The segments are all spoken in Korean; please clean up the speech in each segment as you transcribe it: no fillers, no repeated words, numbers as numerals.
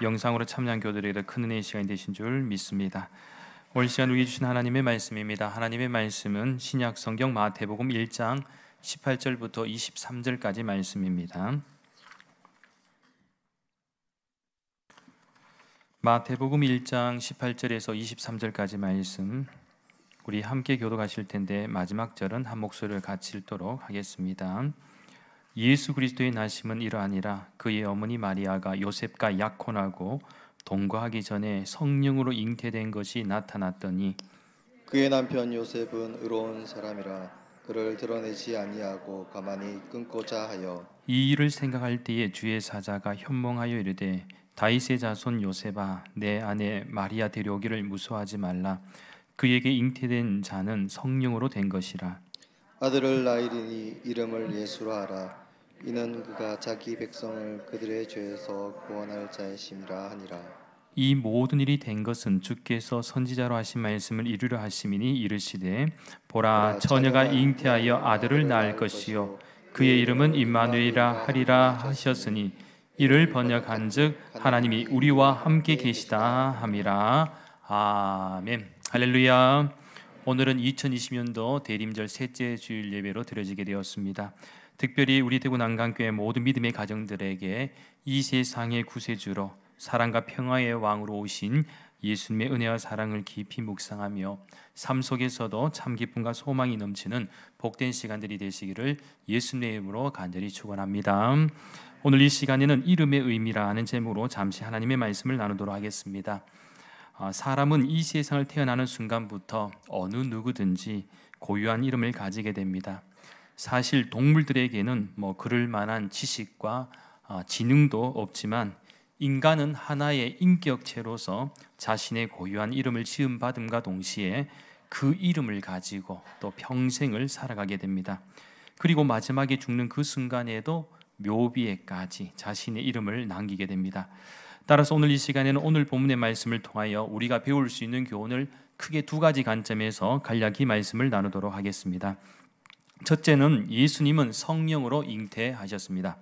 영상으로 참여한 교들에게 큰 은혜의 시간이 되신 줄 믿습니다. 오늘 시간 우리 주신 하나님의 말씀입니다. 하나님의 말씀은 신약 성경 마태복음 1장 18절부터 23절까지 말씀입니다. 마태복음 1장 18절에서 23절까지 말씀, 우리 함께 교독하실 텐데 마지막 절은 한 목소리를 같이 읽도록 하겠습니다. 예수 그리스도의 나심은 이러하니라. 그의 어머니 마리아가 요셉과 약혼하고 동거하기 전에 성령으로 잉태된 것이 나타났더니 그의 남편 요셉은 의로운 사람이라 그를 드러내지 아니하고 가만히 끊고자 하여 이 일을 생각할 때에 주의 사자가 현몽하여 이르되 다윗의 자손 요셉아, 내 아내 마리아 데려오기를 무서워하지 말라. 그에게 잉태된 자는 성령으로 된 것이라. 아들을 낳으리니 이름을 예수라 하라. 이는 그가 자기 백성을 그들의 죄에서 구원할 자이심이라 하니라. 이 모든 일이 된 것은 주께서 선지자로 하신 말씀을 이루려 하심이니 이르시되 보라, 처녀가 잉태하여 아들을 낳을 것이요 그의 이름은 임마누엘이라 하리라 하셨으니 이를 번역한즉 하나님이 우리와 함께 계시다 함이라. 아멘. 할렐루야. 오늘은 2020년도 대림절 셋째 주일 예배로 드려지게 되었습니다. 특별히 우리 대구 난강교회 모든 믿음의 가정들에게 이 세상의 구세주로 사랑과 평화의 왕으로 오신 예수님의 은혜와 사랑을 깊이 묵상하며 삶 속에서도 참 기쁨과 소망이 넘치는 복된 시간들이 되시기를 예수님의 이름으로 간절히 축원합니다. 오늘 이 시간에는 이름의 의미라는 제목으로 잠시 하나님의 말씀을 나누도록 하겠습니다. 사람은 이 세상을 태어나는 순간부터 어느 누구든지 고유한 이름을 가지게 됩니다. 사실 동물들에게는 그럴 만한 지식과 지능도 없지만 인간은 하나의 인격체로서 자신의 고유한 이름을 지음받음과 동시에 그 이름을 가지고 또 평생을 살아가게 됩니다. 그리고 마지막에 죽는 그 순간에도 묘비에까지 자신의 이름을 남기게 됩니다. 따라서 오늘 이 시간에는 오늘 본문의 말씀을 통하여 우리가 배울 수 있는 교훈을 크게 두 가지 관점에서 간략히 말씀을 나누도록 하겠습니다. 첫째는 예수님은 성령으로 잉태하셨습니다.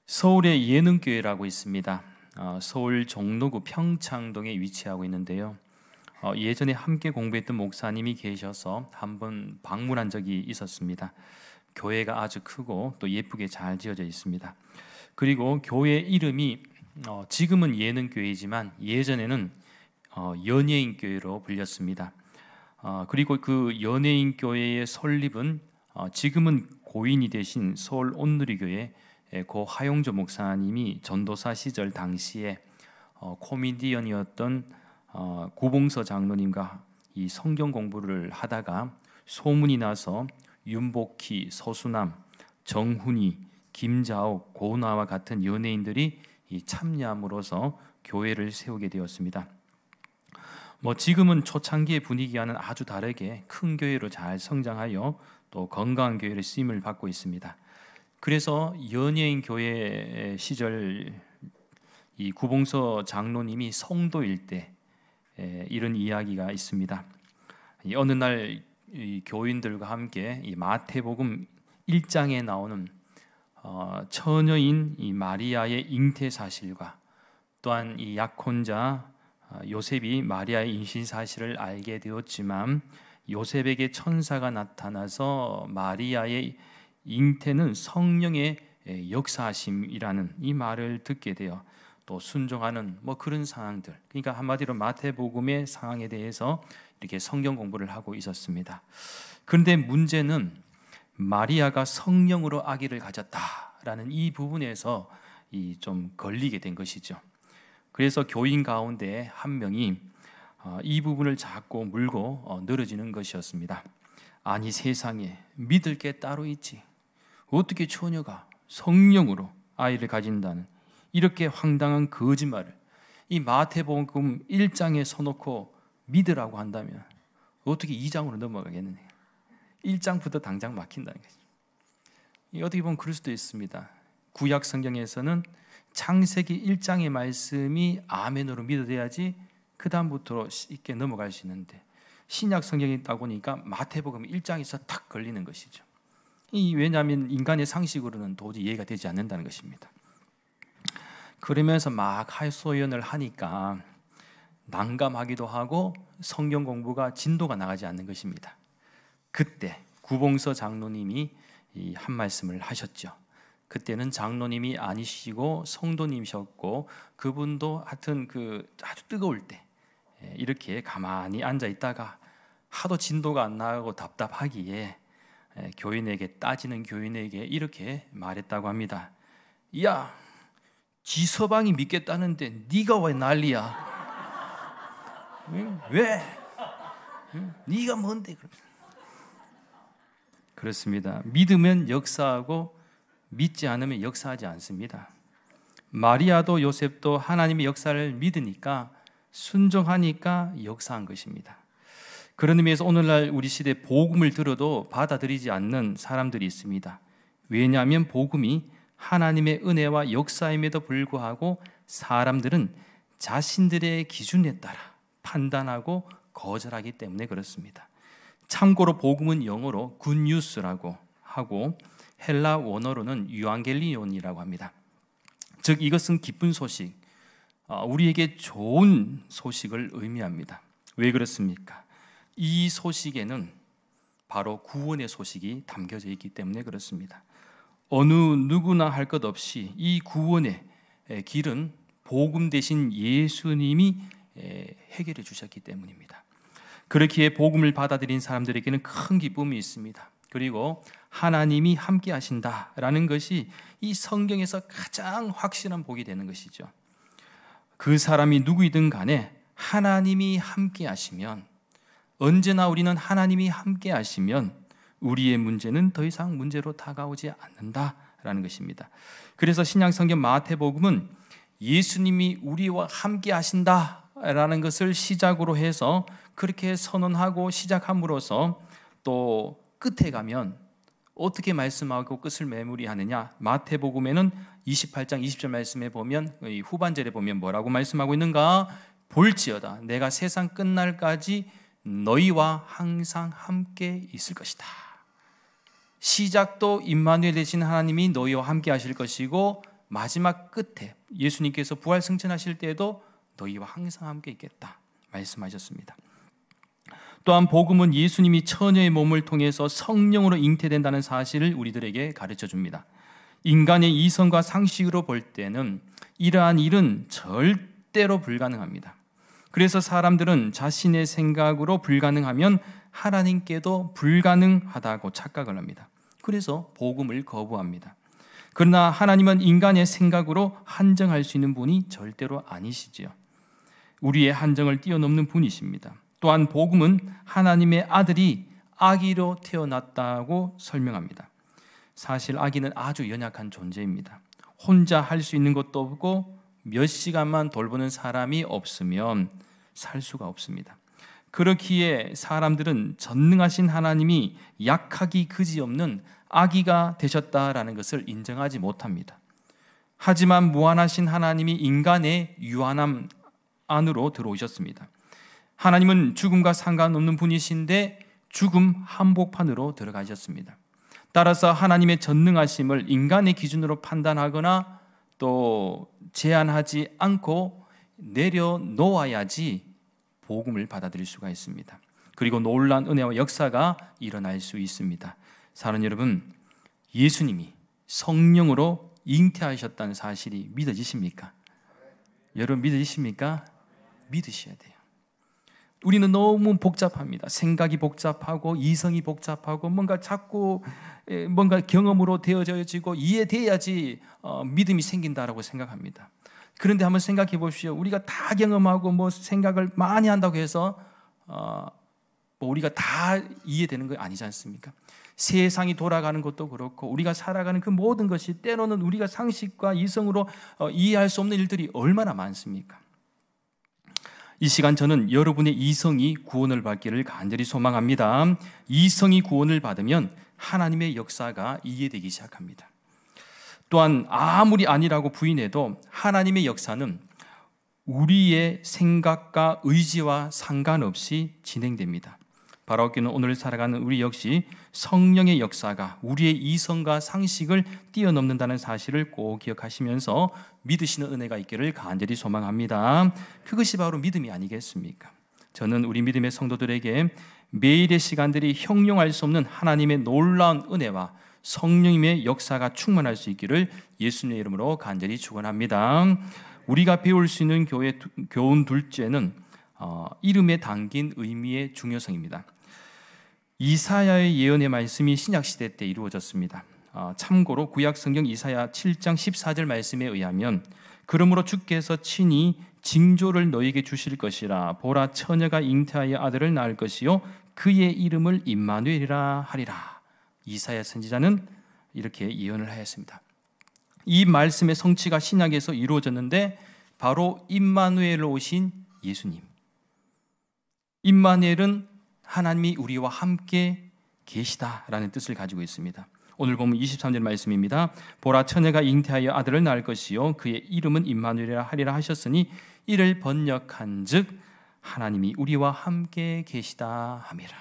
서울에 예능교회라고 있습니다. 서울 종로구 평창동에 위치하고 있는데요. 예전에 함께 공부했던 목사님이 계셔서 한번 방문한 적이 있었습니다. 교회가 아주 크고 또 예쁘게 잘 지어져 있습니다. 그리고 교회 이름이 지금은 예능교회이지만 예전에는 연예인교회로 불렸습니다. 그리고 그 연예인교회의 설립은 지금은 고인이 되신 서울 온누리교회 고 하용조 목사님이 전도사 시절 당시에 코미디언이었던 구봉서 장로님과 이 성경 공부를 하다가 소문이 나서 윤복희, 서수남, 정훈이, 김자옥, 고은아와 같은 연예인들이 참여함으로써 교회를 세우게 되었습니다. 지금은 초창기의 분위기와는 아주 다르게 큰 교회로 잘 성장하여 또 건강한 교회를 쓰임을 받고 있습니다. 그래서 연예인 교회 시절 이 구봉서 장로님이 성도일 때 이런 이야기가 있습니다. 어느 날 이 교인들과 함께 이 마태복음 1장에 나오는 처녀인 이 마리아의 잉태 사실과 또한 이 약혼자 요셉이 마리아의 임신 사실을 알게 되었지만 요셉에게 천사가 나타나서 마리아의 잉태는 성령의 역사하심이라는 이 말을 듣게 되어 또 순종하는 그런 상황들, 그러니까 한마디로 마태복음의 상황에 대해서 이렇게 성경 공부를 하고 있었습니다. 그런데 문제는 마리아가 성령으로 아기를 가졌다라는 이 부분에서 좀 걸리게 된 것이죠. 그래서 교인 가운데 한 명이 이 부분을 잡고 물고 늘어지는 것이었습니다. 아니, 세상에 믿을 게 따로 있지, 어떻게 처녀가 성령으로 아이를 가진다는 이렇게 황당한 거짓말을 이 마태복음 1장에 써놓고 믿으라고 한다면 어떻게 2장으로 넘어가겠느냐. 1장부터 당장 막힌다는 거죠. 어떻게 보면 그럴 수도 있습니다. 구약 성경에서는 창세기 1장의 말씀이 아멘으로 믿어야지 그 다음부터 쉽게 넘어갈 수 있는데 신약 성경이 있다 보니까 마태복음 1장에서 탁 걸리는 것이죠. 왜냐하면 인간의 상식으로는 도저히 이해가 되지 않는다는 것입니다. 그러면서 막 하소연을 하니까 난감하기도 하고 성경 공부가 진도가 나가지 않는 것입니다. 그때 구봉서 장로님이 한 말씀을 하셨죠. 그때는 장로님이 아니시고 성도님이셨고 그분도 하여튼 아주 뜨거울 때 이렇게 가만히 앉아 있다가 하도 진도가 안 나가고 답답하기에 따지는 교인에게 이렇게 말했다고 합니다. 야, 지서방이 믿겠다는데 네가 왜 난리야? 왜? 네가 뭔데? 그렇습니다. 믿으면 역사하고 믿지 않으면 역사하지 않습니다. 마리아도 요셉도 하나님의 역사를 믿으니까 순종하니까 역사한 것입니다. 그런 의미에서 오늘날 우리 시대 복음을 들어도 받아들이지 않는 사람들이 있습니다. 왜냐하면 복음이 하나님의 은혜와 역사임에도 불구하고 사람들은 자신들의 기준에 따라 판단하고 거절하기 때문에 그렇습니다. 참고로 복음은 영어로 굿뉴스라고 하고 헬라 원어로는 유앙겔리온이라고 합니다. 즉 이것은 기쁜 소식, 우리에게 좋은 소식을 의미합니다. 왜 그렇습니까? 이 소식에는 바로 구원의 소식이 담겨져 있기 때문에 그렇습니다. 어느 누구나 할 것 없이 이 구원의 길은 복음 대신 예수님이 해결해 주셨기 때문입니다. 그렇기에 복음을 받아들인 사람들에게는 큰 기쁨이 있습니다. 그리고 하나님이 함께 하신다라는 것이 이 성경에서 가장 확실한 복이 되는 것이죠. 그 사람이 누구이든 간에 하나님이 함께 하시면, 언제나 우리는 하나님이 함께 하시면 우리의 문제는 더 이상 문제로 다가오지 않는다라는 것입니다. 그래서 신약성경 마태복음은 예수님이 우리와 함께 하신다라는 것을 시작으로 해서 그렇게 선언하고 시작함으로써 또 끝에 가면 어떻게 말씀하고 끝을 마무리하느냐, 마태복음에는 28장 20절 말씀에 보면 후반절에 보면 뭐라고 말씀하고 있는가? 볼지어다 내가 세상 끝날까지 너희와 항상 함께 있을 것이다. 시작도 임마누엘 되신 하나님이 너희와 함께 하실 것이고 마지막 끝에 예수님께서 부활 승천하실 때에도 너희와 항상 함께 있겠다 말씀하셨습니다. 또한 복음은 예수님이 처녀의 몸을 통해서 성령으로 잉태된다는 사실을 우리들에게 가르쳐 줍니다. 인간의 이성과 상식으로 볼 때는 이러한 일은 절대로 불가능합니다. 그래서 사람들은 자신의 생각으로 불가능하면 하나님께도 불가능하다고 착각을 합니다. 그래서 복음을 거부합니다. 그러나 하나님은 인간의 생각으로 한정할 수 있는 분이 절대로 아니시지요. 우리의 한정을 뛰어넘는 분이십니다. 또한 복음은 하나님의 아들이 아기로 태어났다고 설명합니다. 사실 아기는 아주 연약한 존재입니다. 혼자 할 수 있는 것도 없고 몇 시간만 돌보는 사람이 없으면 살 수가 없습니다. 그렇기에 사람들은 전능하신 하나님이 약하기 그지없는 아기가 되셨다라는 것을 인정하지 못합니다. 하지만 무한하신 하나님이 인간의 유한함 안으로 들어오셨습니다. 하나님은 죽음과 상관없는 분이신데 죽음 한복판으로 들어가셨습니다. 따라서 하나님의 전능하심을 인간의 기준으로 판단하거나 또 제한하지 않고 내려놓아야지 복음을 받아들일 수가 있습니다. 그리고 놀라운 은혜와 역사가 일어날 수 있습니다. 사랑하는 여러분, 예수님이 성령으로 잉태하셨다는 사실이 믿어지십니까? 여러분 믿으십니까? 믿으셔야 돼요. 우리는 너무 복잡합니다. 생각이 복잡하고 이성이 복잡하고 뭔가 자꾸 뭔가 경험으로 되어져지고 이해돼야지 믿음이 생긴다라고 생각합니다. 그런데 한번 생각해 보십시오. 우리가 다 경험하고 뭐 생각을 많이 한다고 해서 우리가 다 이해되는 거 아니지 않습니까? 세상이 돌아가는 것도 그렇고 우리가 살아가는 그 모든 것이 때로는 우리가 상식과 이성으로 이해할 수 없는 일들이 얼마나 많습니까? 이 시간 저는 여러분의 이성이 구원을 받기를 간절히 소망합니다. 이성이 구원을 받으면 하나님의 역사가 이해되기 시작합니다. 또한 아무리 아니라고 부인해도 하나님의 역사는 우리의 생각과 의지와 상관없이 진행됩니다. 바라옵기는 오늘 살아가는 우리 역시 성령의 역사가 우리의 이성과 상식을 뛰어넘는다는 사실을 꼭 기억하시면서 믿으시는 은혜가 있기를 간절히 소망합니다. 그것이 바로 믿음이 아니겠습니까? 저는 우리 믿음의 성도들에게 매일의 시간들이 형용할 수 없는 하나님의 놀라운 은혜와 성령님의 역사가 충만할 수 있기를 예수님의 이름으로 간절히 축원합니다. 우리가 배울 수 있는 교훈 둘째는 이름에 담긴 의미의 중요성입니다. 이사야의 예언의 말씀이 신약시대 때 이루어졌습니다. 참고로 구약성경 이사야 7장 14절 말씀에 의하면 그러므로 주께서 친히 징조를 너에게 주실 것이라. 보라, 처녀가 잉태하여 아들을 낳을 것이요 그의 이름을 임마누엘이라 하리라. 이사야 선지자는 이렇게 예언을 하였습니다. 이 말씀의 성취가 신약에서 이루어졌는데 바로 임마누엘로 오신 예수님. 임마누엘은 하나님이 우리와 함께 계시다라는 뜻을 가지고 있습니다. 오늘 보면 23절 말씀입니다. 보라, 처녀가 잉태하여 아들을 낳을 것이요 그의 이름은 임마누엘이라 하리라 하셨으니 이를 번역한즉 하나님이 우리와 함께 계시다 함이라.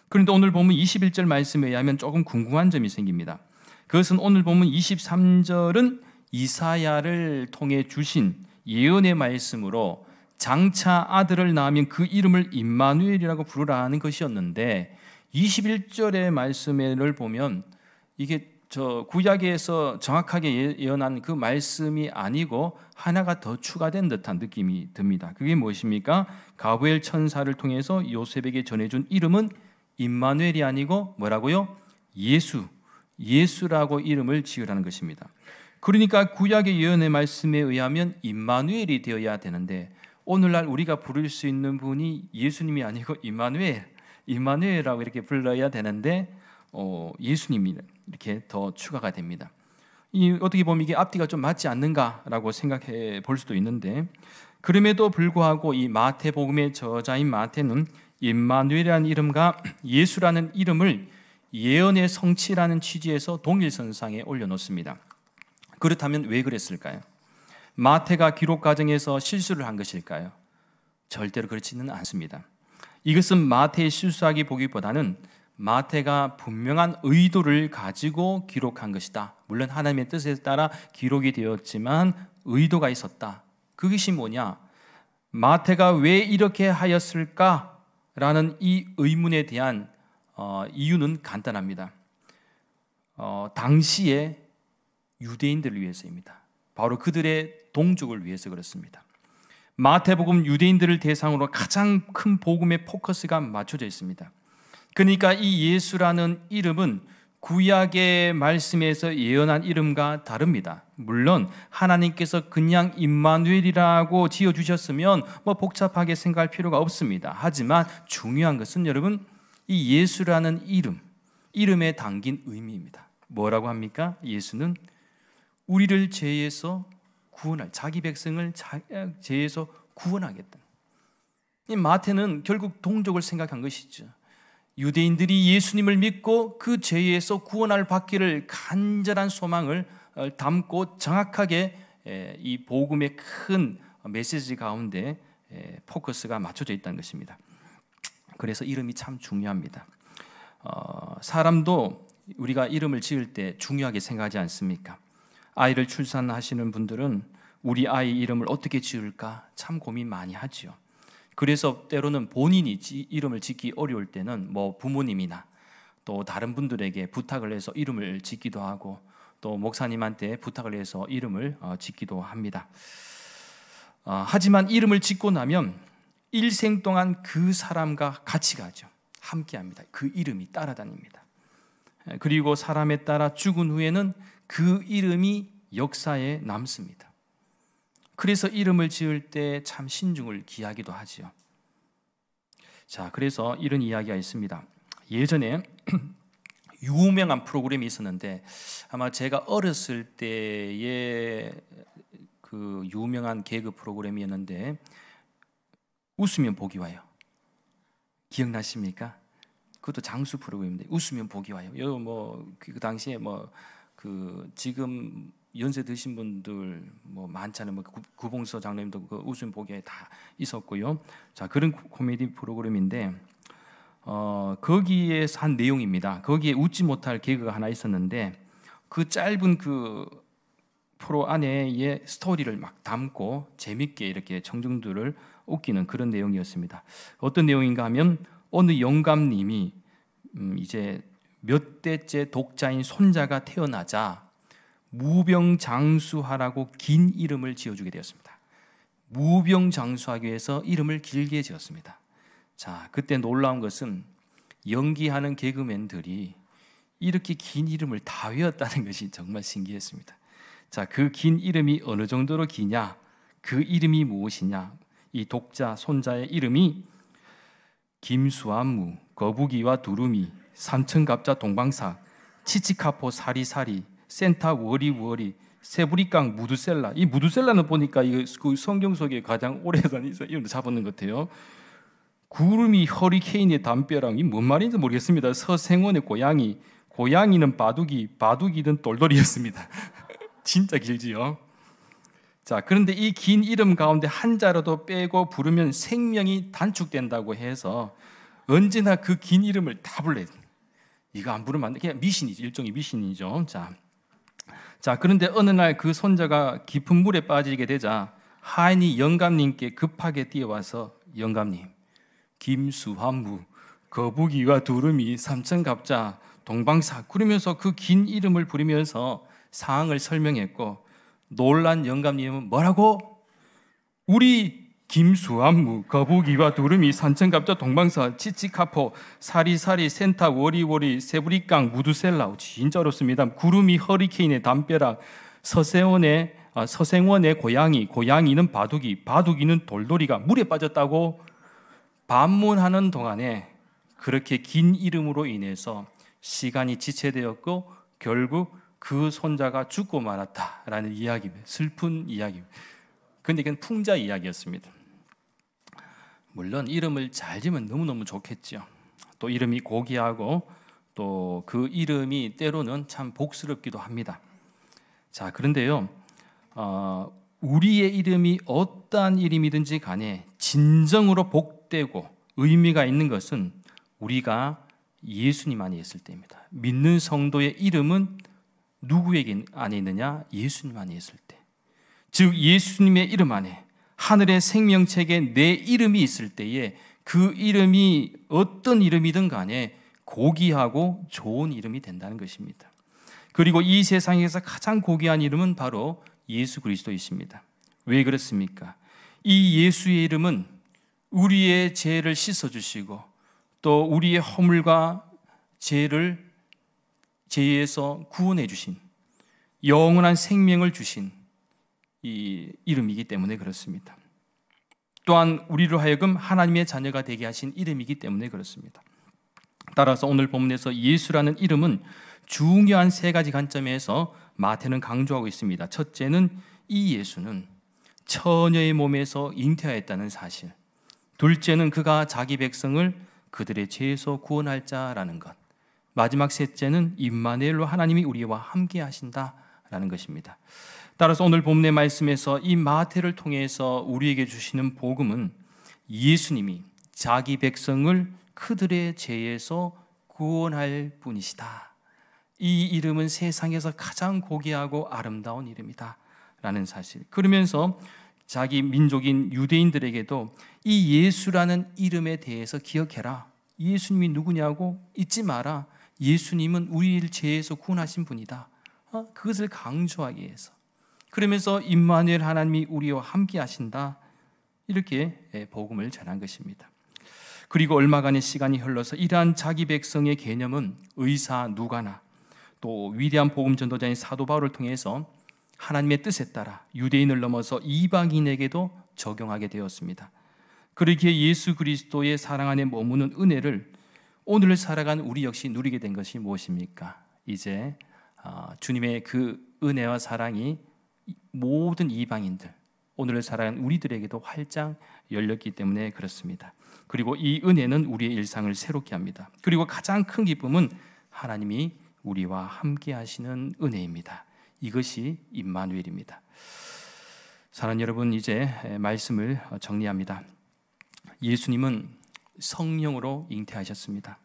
그런데 오늘 보면 21절 말씀에 의하면 조금 궁금한 점이 생깁니다. 그것은 오늘 보면 23절은 이사야를 통해 주신 예언의 말씀으로 장차 아들을 낳으면 그 이름을 임마누엘이라고 부르라는 것이었는데 21절의 말씀을 보면 이게 구약에서 정확하게 예언한 그 말씀이 아니고 하나가 더 추가된 듯한 느낌이 듭니다. 그게 무엇입니까? 가브리엘 천사를 통해서 요셉에게 전해준 이름은 임마누엘이 아니고 뭐라고요? 예수라고 이름을 지으라는 것입니다. 그러니까 구약의 예언의 말씀에 의하면 임마누엘이 되어야 되는데 오늘날 우리가 부를 수 있는 분이 예수님이 아니고 임마누엘이라고 이렇게 불러야 되는데 예수님이 이렇게 더 추가가 됩니다. 어떻게 보면 이게 앞뒤가 좀 맞지 않는가라고 생각해 볼 수도 있는데 그럼에도 불구하고 이 마태복음의 저자인 마태는 임마누엘이라는 이름과 예수라는 이름을 예언의 성취라는 취지에서 동일선상에 올려놓습니다. 그렇다면 왜 그랬을까요? 마태가 기록 과정에서 실수를 한 것일까요? 절대로 그렇지는 않습니다. 이것은 마태의 실수하기 보기보다는 마태가 분명한 의도를 가지고 기록한 것이다. 물론 하나님의 뜻에 따라 기록이 되었지만 의도가 있었다. 그것이 뭐냐? 마태가 왜 이렇게 하였을까라는 이 의문에 대한 이유는 간단합니다. 당시에 유대인들을 위해서입니다. 바로 그들의 동족을 위해서 그렇습니다. 마태복음 유대인들을 대상으로 가장 큰 복음의 포커스가 맞춰져 있습니다. 그러니까 이 예수라는 이름은 구약의 말씀에서 예언한 이름과 다릅니다. 물론 하나님께서 그냥 임마누엘이라고 지어주셨으면 복잡하게 생각할 필요가 없습니다. 하지만 중요한 것은 여러분 이 예수라는 이름에 담긴 의미입니다. 뭐라고 합니까? 예수는 우리를 죄에서 구원할, 자기 백성을 죄에서 구원하겠다. 이 마태는 결국 동족을 생각한 것이죠. 유대인들이 예수님을 믿고 그 죄에서 구원을 받기를 간절한 소망을 담고 정확하게 이 복음의 큰 메시지 가운데 포커스가 맞춰져 있다는 것입니다. 그래서 이름이 참 중요합니다. 사람도 우리가 이름을 지을 때 중요하게 생각하지 않습니까? 아이를 출산하시는 분들은 우리 아이 이름을 어떻게 지을까 참 고민 많이 하죠. 그래서 때로는 본인이 이름을 짓기 어려울 때는 부모님이나 또 다른 분들에게 부탁을 해서 이름을 짓기도 하고 또 목사님한테 부탁을 해서 이름을 짓기도 합니다. 하지만 이름을 짓고 나면 일생 동안 그 사람과 같이 가죠. 함께합니다. 그 이름이 따라다닙니다. 그리고 사람에 따라 죽은 후에는 그 이름이 역사에 남습니다. 그래서 이름을 지을 때 참 신중을 기하기도 하지요. 자, 그래서 이런 이야기가 있습니다. 예전에 유명한 프로그램이 있었는데 아마 제가 어렸을 때의 그 유명한 개그 프로그램이었는데 웃으면 복이 와요. 기억나십니까? 그것도 장수 프로그램인데 웃으면 복이 와요. 그 당시에 지금 연세 드신 분들 많잖아요. 구봉서 장로님도 그 웃음 보기에 다 있었고요. 자, 그런 코미디 프로그램인데 거기에서 한 내용입니다. 거기에 웃지 못할 개그가 하나 있었는데 그 짧은 그 프로 안에의 스토리를 막 담고 재밌게 이렇게 청중들을 웃기는 그런 내용이었습니다. 어떤 내용인가 하면 어느 영감님이 이제 몇 대째 독자인 손자가 태어나자 무병장수하라고 긴 이름을 지어주게 되었습니다. 무병장수하기 위해서 이름을 길게 지었습니다. 자, 그때 놀라운 것은 연기하는 개그맨들이 이렇게 긴 이름을 다 외웠다는 것이 정말 신기했습니다. 자, 그 긴 이름이 어느 정도로 기냐? 그 이름이 무엇이냐? 이 독자 손자의 이름이 김수한무, 거북이와 두루미, 삼천갑자 동방사, 치치카포 사리사리, 센타 워리워리, 세부리깡 무두셀라. 이 무두셀라는 보니까 그 성경 속에 가장 오래 다니서 이름도 잡았는 것 같아요. 구름이 허리케인의 담벼락. 이 뭔 말인지 모르겠습니다. 서생원의 고양이, 고양이는 바둑이, 바둑이는 똘똘이였습니다. 진짜 길지요. 자, 그런데 이 긴 이름 가운데 한자라도 빼고 부르면 생명이 단축된다고 해서 언제나 그 긴 이름을 다 불러요. 이거 안 부르면 안 돼. 그냥 미신이죠. 일종의 미신이죠. 자, 그런데 어느 날 그 손자가 깊은 물에 빠지게 되자 하인이 영감님께 급하게 뛰어와서 영감님, 김수한무, 거북이와 두루미, 삼천갑자, 동방사 그러면서 그 긴 이름을 부르면서 상황을 설명했고 놀란 영감님은 뭐라고? 우리 김수한무, 거북이와 두루미, 산천갑자, 동방사, 치치카포, 사리사리, 센타, 워리워리, 세부리깡, 무두셀라. 진짜 어렵습니다. 구름이 허리케인의 담벼락, 서생원의 고양이, 고양이는 바둑이, 바둑이는 돌돌이가 물에 빠졌다고 반문하는 동안에 그렇게 긴 이름으로 인해서 시간이 지체되었고 결국 그 손자가 죽고 말았다라는 이야기입니다. 슬픈 이야기입니다. 그런데 이건 풍자 이야기였습니다. 물론 이름을 잘 지으면 너무너무 좋겠죠. 또 이름이 고귀하고 또 그 이름이 때로는 참 복스럽기도 합니다. 자, 그런데요, 우리의 이름이 어떠한 이름이든지 간에 진정으로 복되고 의미가 있는 것은 우리가 예수님 안에 있을 때입니다. 믿는 성도의 이름은 누구에게 안에 있느냐? 예수님 안에 있을 때. 즉 예수님의 이름 안에 하늘의 생명책에 내 이름이 있을 때에 그 이름이 어떤 이름이든 간에 고귀하고 좋은 이름이 된다는 것입니다. 그리고 이 세상에서 가장 고귀한 이름은 바로 예수 그리스도이십니다. 왜 그렇습니까? 이 예수의 이름은 우리의 죄를 씻어주시고 또 우리의 허물과 죄에서 구원해 주신 영원한 생명을 주신 이 이름이기 때문에 그렇습니다. 또한 우리로 하여금 하나님의 자녀가 되게 하신 이름이기 때문에 그렇습니다. 따라서 오늘 본문에서 예수라는 이름은 중요한 세 가지 관점에서 마태는 강조하고 있습니다. 첫째는 이 예수는 처녀의 몸에서 잉태하였다는 사실. 둘째는 그가 자기 백성을 그들의 죄에서 구원할 자라는 것. 마지막 셋째는 임마누엘로 하나님이 우리와 함께 하신다라는 것입니다. 따라서 오늘 본문의 말씀에서 이 마태를 통해서 우리에게 주시는 복음은 예수님이 자기 백성을 그들의 죄에서 구원할 분이시다. 이 이름은 세상에서 가장 고귀하고 아름다운 이름이다 라는 사실. 그러면서 자기 민족인 유대인들에게도 이 예수라는 이름에 대해서 기억해라. 예수님이 누구냐고 잊지 마라. 예수님은 우리를 죄에서 구원하신 분이다. 그것을 강조하기 위해서. 그러면서 임마누엘 하나님이 우리와 함께 하신다. 이렇게 복음을 전한 것입니다. 그리고 얼마간의 시간이 흘러서 이러한 자기 백성의 개념은 의사 누가나 또 위대한 복음 전도자인 사도 바울을 통해서 하나님의 뜻에 따라 유대인을 넘어서 이방인에게도 적용하게 되었습니다. 그렇게 예수 그리스도의 사랑 안에 머무는 은혜를 오늘 살아가는 우리 역시 누리게 된 것이 무엇입니까? 이제 주님의 그 은혜와 사랑이 모든 이방인들, 오늘 살아가는 우리들에게도 활짝 열렸기 때문에 그렇습니다. 그리고 이 은혜는 우리의 일상을 새롭게 합니다. 그리고 가장 큰 기쁨은 하나님이 우리와 함께 하시는 은혜입니다. 이것이 임마누엘입니다. 사랑하는 여러분, 이제 말씀을 정리합니다. 예수님은 성령으로 잉태하셨습니다.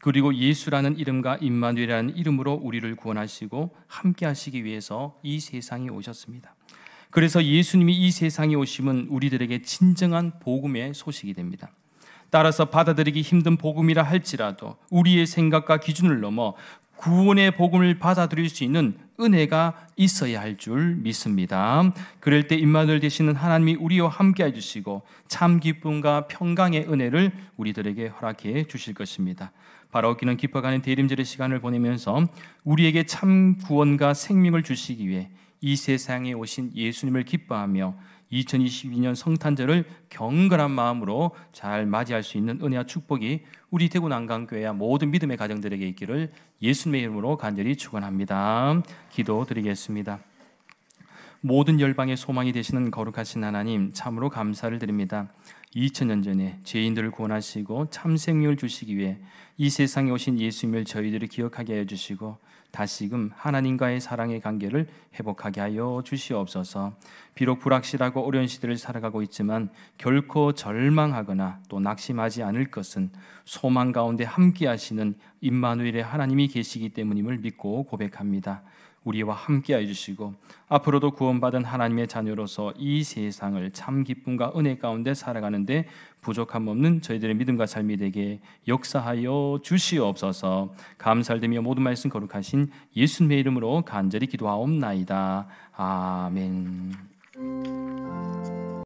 그리고 예수라는 이름과 임마누엘이라는 이름으로 우리를 구원하시고 함께 하시기 위해서 이 세상에 오셨습니다. 그래서 예수님이 이 세상에 오심은 우리들에게 진정한 복음의 소식이 됩니다. 따라서 받아들이기 힘든 복음이라 할지라도 우리의 생각과 기준을 넘어 구원의 복음을 받아들일 수 있는 은혜가 있어야 할 줄 믿습니다. 그럴 때 임마누엘 되시는 하나님이 우리와 함께 해주시고 참 기쁨과 평강의 은혜를 우리들에게 허락해 주실 것입니다. 바라옵기는 기뻐가는 대림절의 시간을 보내면서 우리에게 참 구원과 생명을 주시기 위해 이 세상에 오신 예수님을 기뻐하며 2022년 성탄절을 경건한 마음으로 잘 맞이할 수 있는 은혜와 축복이 우리 대구 난강교회와 모든 믿음의 가정들에게 있기를 예수님의 이름으로 간절히 축원합니다. 기도드리겠습니다. 모든 열방의 소망이 되시는 거룩하신 하나님, 참으로 감사를 드립니다. 2000년 전에 죄인들을 구원하시고 참 생명을 주시기 위해 이 세상에 오신 예수님을 저희들이 기억하게 하여 주시고 다시금 하나님과의 사랑의 관계를 회복하게 하여 주시옵소서. 비록 불확실하고 어려운 시대를 살아가고 있지만 결코 절망하거나 또 낙심하지 않을 것은 소망 가운데 함께 하시는 임마누엘의 하나님이 계시기 때문임을 믿고 고백합니다. 우리와 함께 해주시고 앞으로도 구원받은 하나님의 자녀로서 이 세상을 참 기쁨과 은혜 가운데 살아가는데 부족함 없는 저희들의 믿음과 삶이 되게 역사하여 주시옵소서. 감사드리며 모든 말씀 거룩하신 예수님의 이름으로 간절히 기도하옵나이다. 아멘.